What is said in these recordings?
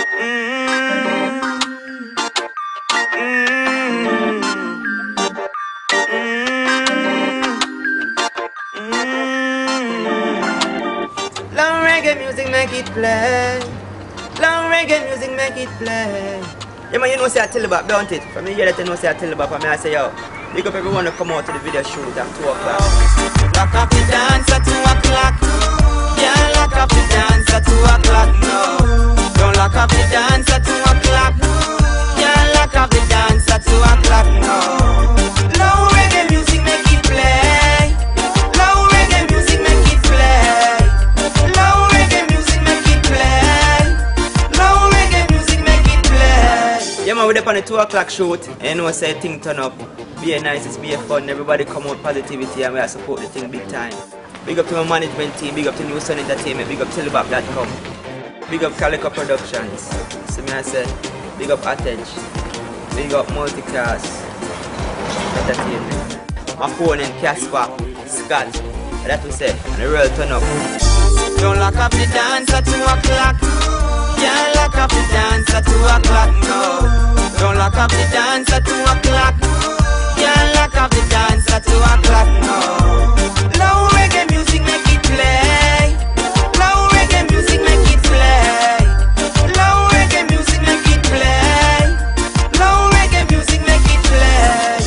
Long reggae music make it play. Long reggae music make it play. Yeah man, you know say I tell you about, don't it? From me here that you know say I tell you about, from me I say yo, big up everyone to come out to the video shoot at 2 o'clock. Lock up the dance at 2 o'clock. Yeah, lock up the dance at 2 o'clock. No, don't lock up the dance at 2 o'clock. Yeah, lock up the dance at 2 o'clock. No, low reggae music make it play. Low reggae music make it play. Low reggae music make it play. Low reggae music make it play. Yeah man, we're up on the 2 o'clock shoot. And you know say thing turn up. Be a nice, it's be a fun, everybody come out positivity and we are support the thing big time. Big up to my management team, big up to New Sun Entertainment, big up Telebop.com, big up Calico Productions, so me I say, big up Attach, big up Multicast Entertainment, my phone and Casper, Scott, that we say, and the real turn up. Don't lock up the dance at 2 o'clock. Yeah, lock up the dance at 2 o'clock. No, don't lock up the dance at 2 o'clock. Yeah, lock up the dance at 2 o'clock. No, low reggae music make it play. Low reggae music make it play. Low reggae music make it play. Low reggae music make it play.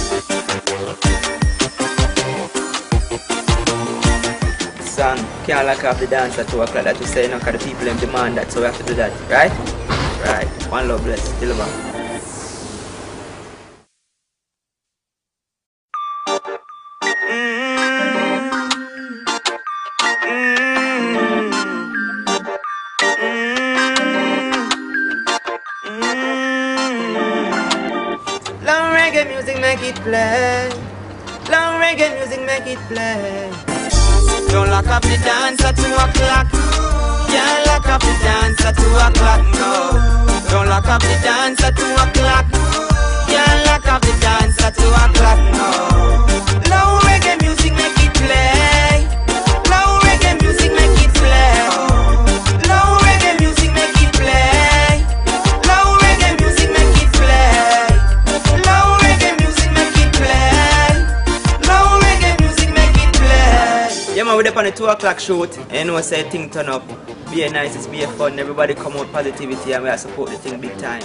Son, can't lock off the dance at 2 o'clock, that we say, you know, because the people them demand that, so we have to do that, right? Right, one love, bless, Telebop. Long reggae music make it play. Long reggae music make it play. Don't lock up the dance at 2 o'clock. Yeah, lock up the dance at 2 o'clock. No, don't lock up the dance at 2 o'clock. Yeah, lock up the dance at 2 o'clock. No, low reggae music make it play. Low reggae music make it play. Low reggae music make it play. Low reggae music make it play. Low reggae music make it play. Low reggae music make it play. Yeah man, we're up on the 2 o'clock shoot, and you know say thing turn up. Be a nice, it's be a fun, everybody come out positivity and we are support the thing big time.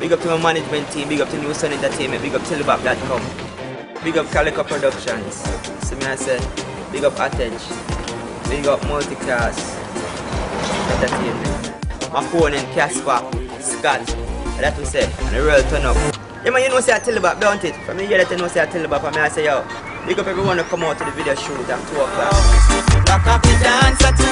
Big up to my management team, big up to New Sun Entertainment, big up Telebop.com, big up Calico Productions, so me I say, big up Attach, big up Multicast Entertainment, my phone and Casper, Scott, that we say, and the real turn up. Yeah man, you know say I Telebop, don't it? From me here that you know say I Telebop, and me I say yo, big up everyone to come out to the video shoot at 2 o'clock. Lock up the dance at 2